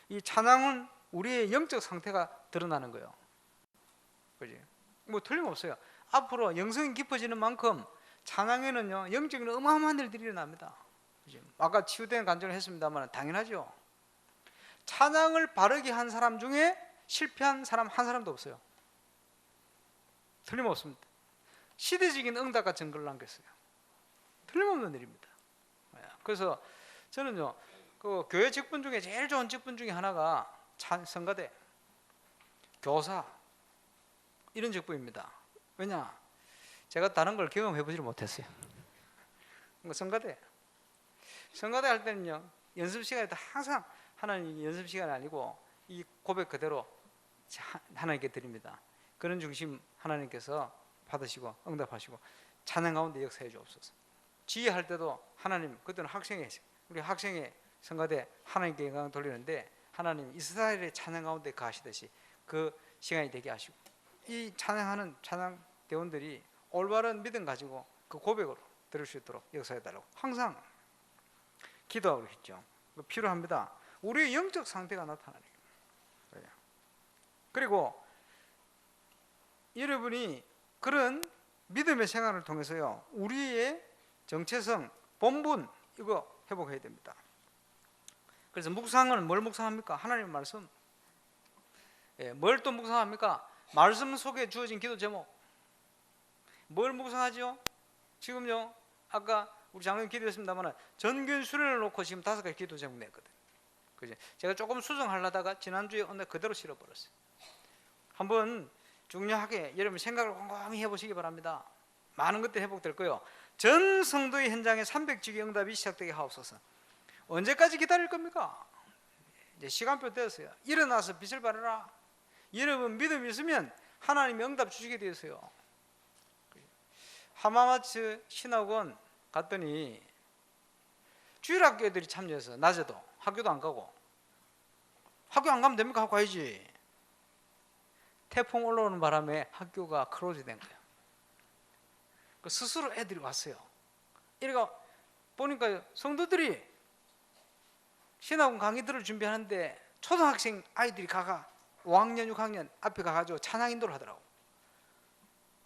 이 찬양은 우리의 영적 상태가 드러나는 거예요. 그지? 뭐 틀림없어요. 앞으로 영성이 깊어지는 만큼 찬양에는요 영적인 어마어마한 일들이 일어납니다. 그지? 아까 치유된 간증을 했습니다만 당연하죠. 찬양을 바르게 한 사람 중에 실패한 사람 한 사람도 없어요. 틀림없습니다. 시대적인 응답과 증거를 남겼어요. 틀림없는 일입니다. 그래서 저는요 그 교회 직분 중에 제일 좋은 직분 중에 하나가 성가대, 교사 이런 직분입니다. 왜냐? 제가 다른 걸 경험해 보지를 못했어요. 성가대 할 때는요 연습 시간에 항상 하나님 연습 시간이 아니고 이 고백 그대로 하나님께 드립니다. 그런 중심 하나님께서 받으시고 응답하시고 찬양 가운데 역사해 주옵소서. 지휘할 때도 하나님 그때는 우리 학생회 성가대 하나님께 영광 돌리는데 하나님 이스라엘의 찬양 가운데 가시듯이 그 시간이 되게 하시고 이 찬양하는 찬양 대원들이 올바른 믿음 가지고 그 고백으로 들을 수 있도록 역사해 달라고 항상 기도하고 있죠. 필요합니다. 우리의 영적 상태가 나타나는 거예요. 그리고 여러분이 그런 믿음의 생활을 통해서요 우리의 정체성, 본분 이거 회복해야 됩니다. 그래서 묵상은 뭘 묵상합니까? 하나님의 말씀. 뭘 또 묵상합니까? 말씀 속에 주어진 기도 제목. 뭘 묵상하죠? 지금요 아까 우리 장로님 기도했습니다만 전균 수련을 놓고 지금 5가지 기도 제목 냈거든요. 그죠? 제가 조금 수정하려다가 지난주에 오늘 그대로 실어버렸어요. 한번 중요하게 여러분 생각을 곰곰이 해보시기 바랍니다. 많은 것들이 회복될 거예요. 전 성도의 현장에 300주기 응답이 시작되게 하옵소서. 언제까지 기다릴 겁니까? 이제 시간표 되었어요. 일어나서 빛을 발하라. 여러분 믿음이 있으면 하나님이 응답 주시게 되었어요. 하마마츠 신학원 갔더니 주일학교 애들이 참여해서 낮에도 학교도 안 가고, 학교 안 가면 됩니까? 학교 가야지. 태풍 올라오는 바람에 학교가 클로즈 된 거예요. 스스로 애들이 왔어요. 이래가 보니까 성도들이 신학원 강의 들을 준비하는데 초등학생 아이들이 5학년 6학년 앞에 가가지고 찬양 인도를 하더라고.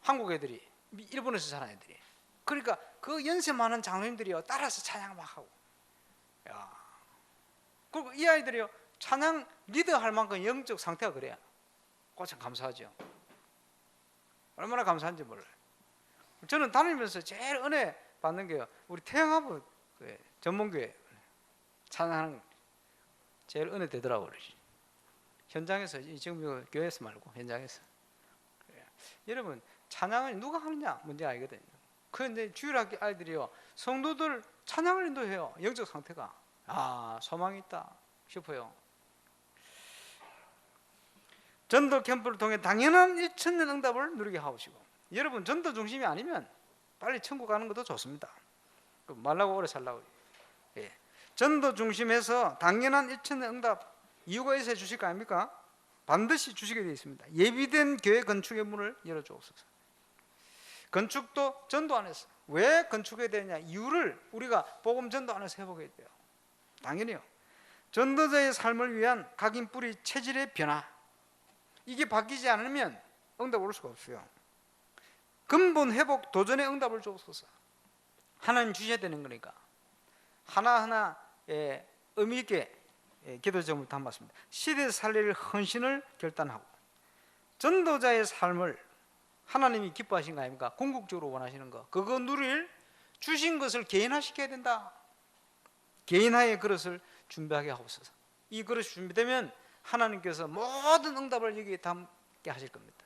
한국 애들이, 일본에서 자란 애들이. 그러니까 그 연세 많은 장로님들이요 따라서 찬양 막 하고. 야. 그리고 이 아이들이요 찬양 리더할 만큼 영적 상태가 그래요. 참 감사하죠. 얼마나 감사한지 몰라요. 저는 다니면서 제일 은혜 받는 게요, 우리 태영아부 전문교회 찬양하는 제일 은혜 되더라고요. 현장에서, 지금 교회에서 말고 현장에서. 여러분 찬양을 누가 하느냐 문제 아니거든요. 그런데 주일학교 아이들이요 성도들 찬양을 인도해요. 영적 상태가 소망이 있다 싶어요. 전도 캠프를 통해 당연한 1,000년 응답을 누리게 하시고, 여러분 전도 중심이 아니면 빨리 천국 가는 것도 좋습니다. 말라고 오래 살라고. 예. 전도 중심에서 당연한 1,000년 응답 이유가 있어야 주실 거 아닙니까? 반드시 주시게 되어 있습니다. 예비된 교회 건축의 문을 열어주옵소서. 건축도 전도 안에서 왜 건축해야 되냐 이유를 우리가 복음 전도 안에서 해보게 돼요. 당연히요. 전도자의 삶을 위한 각인 뿌리 체질의 변화, 이게 바뀌지 않으면 응답 올 수가 없어요. 근본 회복 도전의 응답을 주옵소서. 하나님 주셔야 되는 거니까 하나하나 의미 있게 기도 제목을 담았습니다. 시대 살릴 헌신을 결단하고, 전도자의 삶을 하나님이 기뻐하신 거 아닙니까? 궁극적으로 원하시는 거, 그거 누릴 주신 것을 개인화시켜야 된다. 개인화의 그릇을 준비하게 하옵소서. 이 그릇이 준비되면 하나님께서 모든 응답을 여기에 담게 하실 겁니다.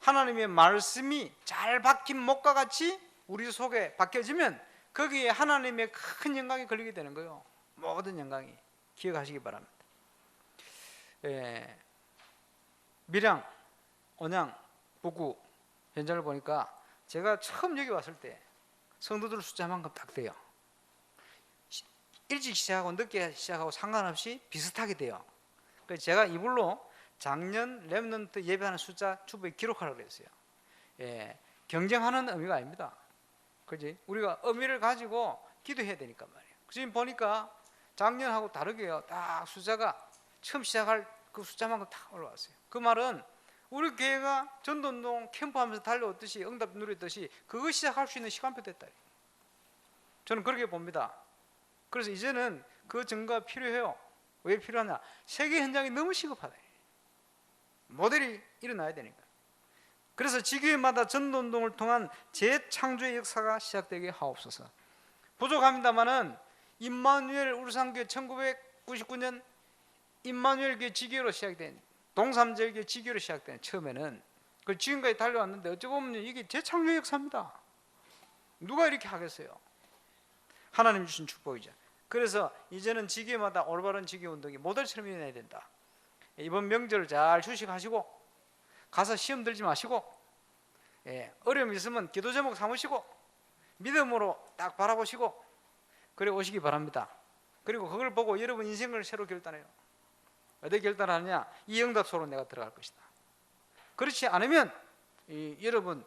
하나님의 말씀이 잘 박힌 목과 같이 우리 속에 박혀지면 거기에 하나님의 큰 영광이 걸리게 되는 거예요. 모든 영광이. 기억하시기 바랍니다. 밀양, 온양, 북구 현장을 보니까 제가 처음 여기 왔을 때 성도들 숫자만큼 딱 돼요. 일찍 시작하고 늦게 시작하고 상관없이 비슷하게 돼요. 그래서 제가 이불로 작년 렘넌트 예배하는 숫자 주부에 기록하라고 그랬어요. 경쟁하는 의미가 아닙니다. 그지? 우리가 의미를 가지고 기도해야 되니까 말이에요. 지금 보니까 작년하고 다르게요. 딱 숫자가 처음 시작할 그 숫자만큼 딱 올라왔어요. 그 말은 우리 교회가 전도운동 캠프하면서 달려왔듯이 응답 누렸듯이 그거 시작할 수 있는 시간표 됐다. 저는 그렇게 봅니다. 그래서 이제는 그 증거가 필요해요. 왜 필요하냐? 세계 현장이 너무 시급하다. 모델이 일어나야 되니까. 그래서 지교회마다 전도운동을 통한 재창조의 역사가 시작되게 하옵소서. 부족합니다마는 임마누엘 우르산교회 1999년 임마누엘 교회 지교회로 시작된, 동삼절교회 지교회로 시작된 처음에는 그 지금까지 달려왔는데 어찌 보면 이게 재창조의 역사입니다. 누가 이렇게 하겠어요? 하나님 주신 축복이죠. 그래서 이제는 지교회마다 올바른 지교회 운동이 모델처럼 일어나야 된다. 이번 명절 잘 휴식하시고 가서 시험 들지 마시고, 어려움이 있으면 기도 제목 삼으시고 믿음으로 딱 바라보시고 그래 오시기 바랍니다. 그리고 그걸 보고 여러분 인생을 새로 결단해요. 어떻게 결단하느냐? 이 응답소로 내가 들어갈 것이다. 그렇지 않으면 여러분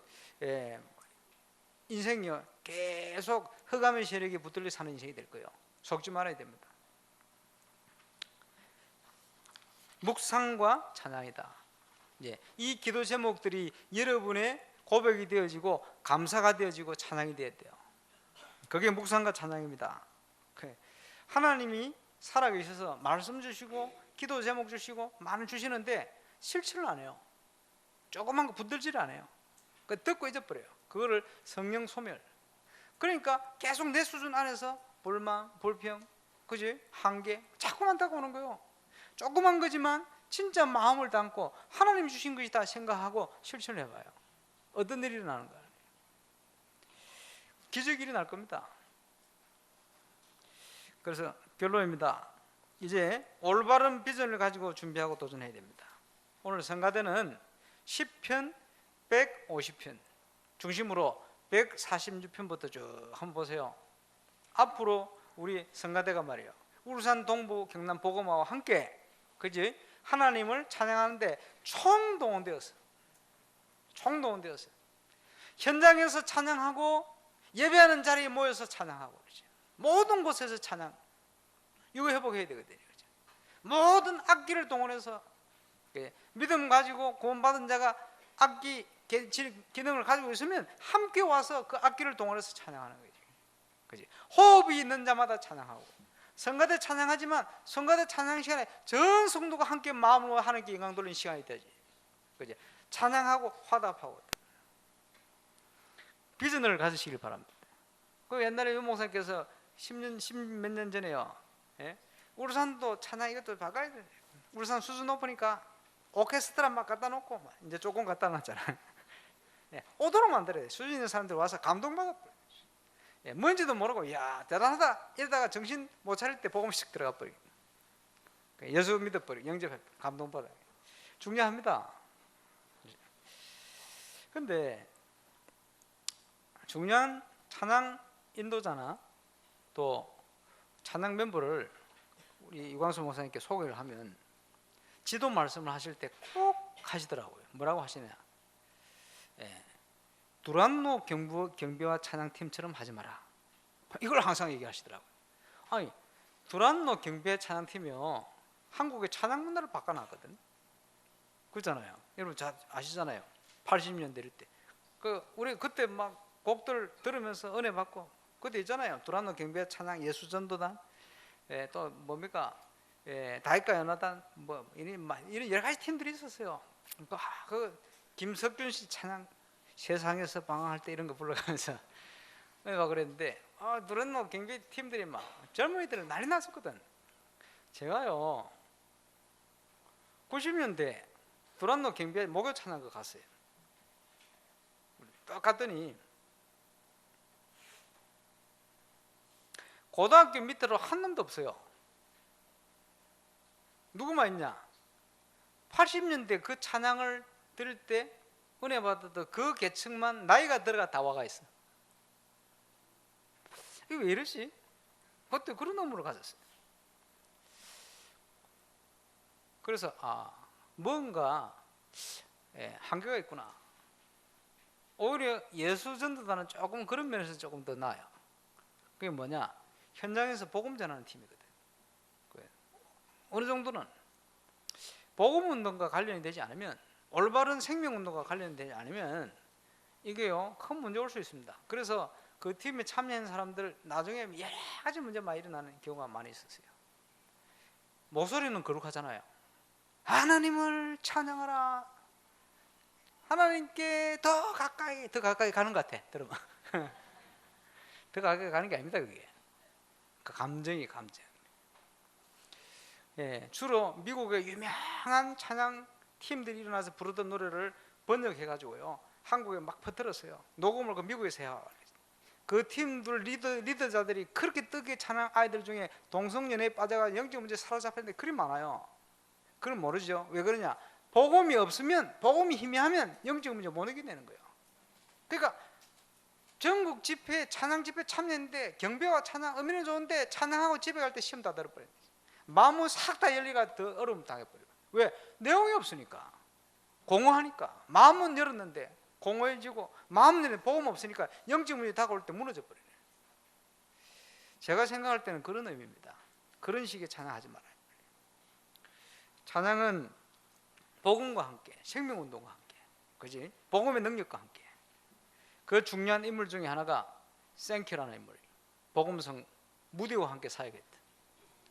인생이요 계속 흑암의 세력에 붙들려 사는 인생이 될 거예요. 속지 말아야 됩니다. 묵상과 찬양이다. 이 기도 제목들이 여러분의 고백이 되어지고 감사가 되어지고 찬양이 되어야 돼요. 그게 묵상과 찬양입니다. 하나님이 살아계셔서 말씀 주시고 기도 제목 주시고 많은 주시는데 실천을 안 해요. 조그만 거 붙들지를 안 해요. 듣고 잊어버려요. 그거를 성령 소멸. 그러니까 계속 내 수준 안에서 불만, 불평, 그지? 한계 자꾸만 다가오는 거예요. 조그만 거지만 진짜 마음을 담고 하나님 주신 것이다 생각하고 실천을 해봐요. 어떤 일이 일어나는 거예요? 기적이 일어날 겁니다. 그래서 결론입니다. 이제 올바른 비전을 가지고 준비하고 도전해야 됩니다. 오늘 성가대는 10편, 150편 중심으로 146편부터 쭉 한번 보세요. 앞으로 우리 성가대가 말이에요, 울산 동부 경남 복음화와 함께 그지 하나님을 찬양하는데 총동원되었어요. 현장에서 찬양하고 예배하는 자리에 모여서 찬양하고 그러죠. 모든 곳에서 찬양, 이거 회복해야 되거든요. 그렇죠? 모든 악기를 동원해서 믿음 가지고 구원받은 자가 악기 기능을 가지고 있으면 함께 와서 그 악기를 동원해서 찬양하는 거죠. 그렇지? 호흡이 있는 자마다 찬양하고, 성가대 찬양하지만 성가대 찬양 시간에 전 성도가 함께 마음으로 하나님께 영광 돌리는 시간이 되지. 그렇지? 찬양하고 화답하고 비전을 가지시길 바랍니다. 그 옛날에 유 목사님께서 10몇 년 전에요, 예? 울산도 찬양 이것도 바꿔야 돼. 울산 수준 높으니까 오케스트라 막 갖다 놓고 이제 조금 갖다 놨잖아요. 예, 오도록 만들어야 돼. 수준 있는 사람들 와서 감동받아. 예, 뭔지도 모르고 이야 대단하다 이러다가 정신 못 차릴 때 복음씩 들어가 버리고 예수 믿어버리고 영접해 감동받아. 중요합니다. 근데 중요한 찬양 인도자나 또 찬양 멤버를 우리 유광수 목사님께 소개를 하면 지도 말씀을 하실 때 꼭 하시더라고요. 뭐라고 하시냐, 예, 두란노 경비와 찬양팀처럼 하지 마라, 이걸 항상 얘기하시더라고요. 아니, 두란노 경비의 찬양팀이요 한국의 찬양 문화를 바꿔놨거든. 그렇잖아요. 여러분 잘 아시잖아요. 80년대 때 우리 그때 막 곡들 들으면서 은혜 받고, 그때 있잖아요. 두란노 경비의 찬양 예수전도단, 예, 또 뭡니까, 예, 다윗과 연화단, 뭐 이런 여러 가지 팀들이 있었어요. 그 김석준 씨 찬양 세상에서 방황할 때 이런 거 불러가면서 막 그랬는데, 두란노 경비 팀들이 막 젊은이들을 난리 났었거든. 제가요 90년대 두란노 경비 목요 찬양가 갔어요. 딱 갔더니 고등학교 밑으로 한 놈도 없어요. 누구만 있냐? 80년대 그 찬양을 들을 때 은혜 받았던 그 계층만 나이가 들어가 다 와가 있어. 이거 왜 이러지? 그때 그런 놈으로 가졌어요. 그래서 뭔가 한계가 있구나. 오히려 예수전도단은 조금 그런 면에서 조금 더 나아요. 그게 뭐냐? 현장에서 복음 전하는 팀이거든. 어느 정도는 복음운동과 관련이 되지 않으면, 올바른 생명운동과 관련이 되지 않으면 이게요 큰 문제 올 수 있습니다. 그래서 그 팀에 참여한 사람들 나중에 여러 가지 문제 많이 일어나는 경우가 많이 있었어요. 목소리는 거룩하잖아요. 하나님을 찬양하라, 하나님께 더 가까이 가는 것 같아. 들으면 더 가까이 가는 게 아닙니다. 그게 그 감정. 예, 주로 미국의 유명한 찬양 팀들이 일어나서 부르던 노래를 번역해 가지고요 한국에 막 퍼뜨렸어요. 녹음을 그 미국에서 해요. 그 팀들 리더자들이 그렇게 뜨게 찬양 아이들 중에 동성연애에 빠져가 영적 문제 사로잡혔는데 그리 많아요. 그건 모르죠. 왜 그러냐? 복음이 없으면, 복음이 희미하면 영적 문제 못 이겨내는 거예요. 그러니까 전국 집회, 찬양 집회 참여했는데 경배와 찬양 음이는 좋은데 찬양하고 집에 갈 때 시험 다 들어버려요. 마음은 싹 다 열리가 더 어려움 당해버려요. 왜? 내용이 없으니까, 공허하니까. 마음은 열었는데 공허해지고, 마음 열에 복음 없으니까 영적 문제 다가올 때 무너져 버려요. 제가 생각할 때는 그런 의미입니다. 그런 식의 찬양하지 말아요. 찬양은 복음과 함께, 생명운동과 함께, 그지? 복음의 능력과 함께. 그 중요한 인물 중에 하나가 생큐라는 인물, 복음성 무디와 함께 사역했다.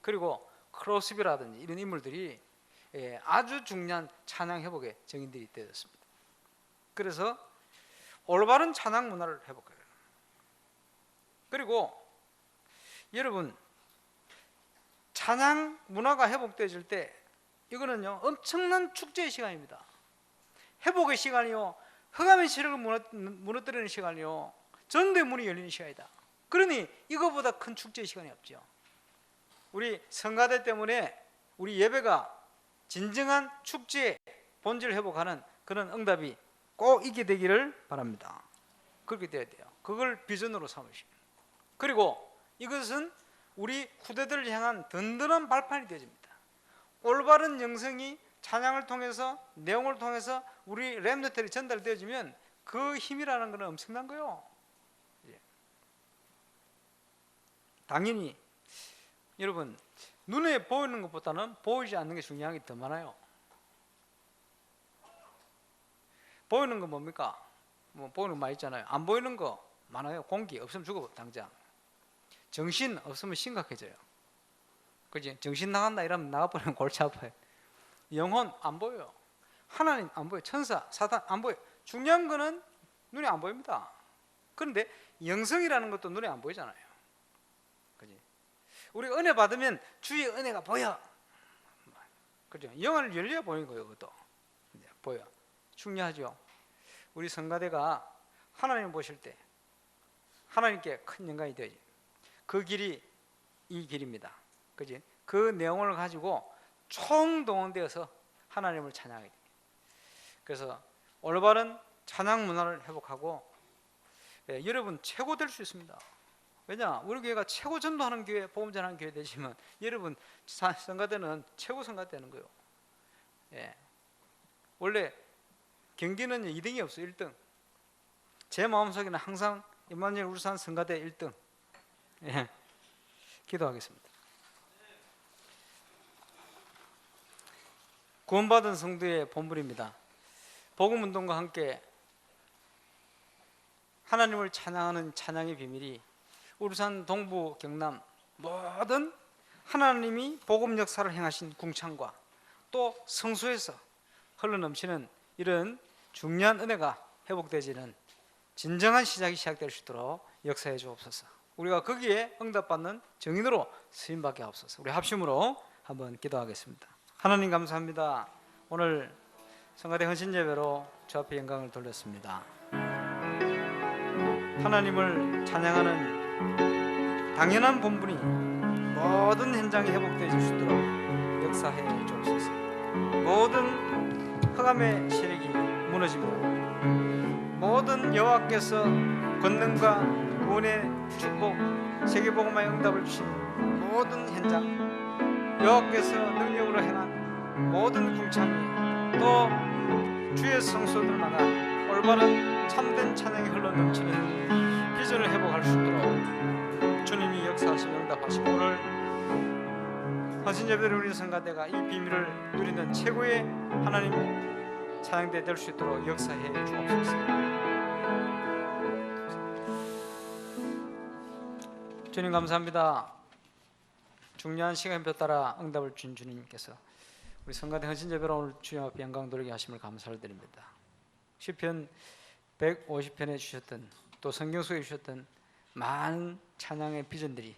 그리고 크로스비라든지 이런 인물들이 아주 중요한 찬양 회복의 정인들이 되었습니다. 그래서 올바른 찬양 문화를 회복해요. 그리고 여러분, 찬양 문화가 회복되어질 때 이거는요 엄청난 축제의 시간입니다. 회복의 시간이요, 흑암의 세력을 무너뜨리는 시간이요, 전대문이 열리는 시간이다. 그러니 이거보다 큰 축제의 시간이 없죠. 우리 성가대 때문에 우리 예배가 진정한 축제의 본질을 회복하는 그런 응답이 꼭 있게 되기를 바랍니다. 그렇게 되어야 돼요. 그걸 비전으로 삼으시고, 그리고 이것은 우리 후대들을 향한 든든한 발판이 되어집니다. 올바른 영성이 찬양을 통해서, 내용을 통해서 우리 렘넌트들이 전달되어지면 그 힘이라는 것은 엄청난 거예요. 당연히 여러분, 눈에 보이는 것보다는 보이지 않는 게 중요한 게 더 많아요. 보이는 거 뭡니까? 뭐 보이는 거 많이 있잖아요. 안 보이는 거 많아요. 공기 없으면 죽어 당장. 정신 없으면 심각해져요. 그지? 정신 나간다 이러면 나가버리면 골치 아파요. 영혼 안 보여요. 하나님 안 보여요. 천사, 사탄 안 보여요. 중요한 거는 눈에 안 보입니다. 그런데 영성이라는 것도 눈에 안 보이잖아요. 그지? 우리가 은혜 받으면 주의 은혜가 보여. 그죠? 영을 열려야 보이는 거예요. 그것도 보여. 중요하죠. 우리 성가대가 하나님을 보실 때 하나님께 큰 영광이 되지. 그 길이 이 길입니다. 그지? 그 내용을 가지고 총동원되어서 하나님을 찬양해야 돼요. 그래서 올바른 찬양 문화를 회복하고, 여러분 최고 될 수 있습니다. 왜냐? 우리 교회가 최고 전도하는 교회, 복음 전하는 교회 되시면 여러분 성가대는 최고 성가대는 거예요. 원래 경기는 2등이 없어요. 1등. 제 마음속에는 항상 임마누엘 울산 성가대 1등. 기도하겠습니다. 구원받은 성도의 본분입니다. 복음운동과 함께 하나님을 찬양하는 찬양의 비밀이 울산, 동부, 경남 모든 하나님이 복음 역사를 행하신 궁창과 또 성소에서 흘러넘치는 이런 중요한 은혜가 회복되지는 진정한 시작이 시작될 수 있도록 역사해 주옵소서. 우리가 거기에 응답받는 증인으로 쓰임받게 하옵소서. 우리 합심으로 한번 기도하겠습니다. 하나님 감사합니다. 오늘 성가대 헌신예배로 주 앞에 영광을 돌렸습니다. 하나님을 찬양하는 당연한 본분이 모든 현장에 회복되어질 수 있도록 역사해 주옵소서. 모든 흑암의 세력이 무너지며 모든 여호와께서 권능과 구원의 축복, 세계복음화의 응답을 주신 모든 현장, 여호와께서 능력으로 행한 모든 궁창이 또 주의 성소들마다 올바른 참된 찬양이 흘러넘치는 비전을 회복할 수 있도록 주님이 역사하시며 응답하시고, 오늘 헌신예배를 우리 성가대가 이 비밀을 누리는 최고의 하나님 찬양대 될 수 있도록 역사해 주옵소서. 주님 감사합니다. 중요한 시간표 따라 응답을 주신 주님께서 우리 성가대 헌신예배로 오늘 주님 앞에 영광 돌리게 하심을 감사를 드립니다. 시편 150편에 주셨던 또 성경 속에 주셨던 많은 찬양의 비전들이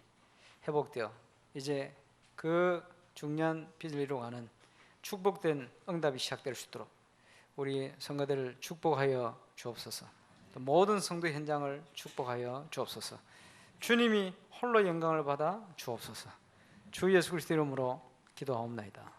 회복되어 이제 그 중요한 비전을 이루어가는 축복된 응답이 시작될 수 있도록 우리 성가대를 축복하여 주옵소서. 또 모든 성도 현장을 축복하여 주옵소서. 주님이 홀로 영광을 받아 주옵소서. 주 예수 그리스도 이름으로 기도하옵나이다.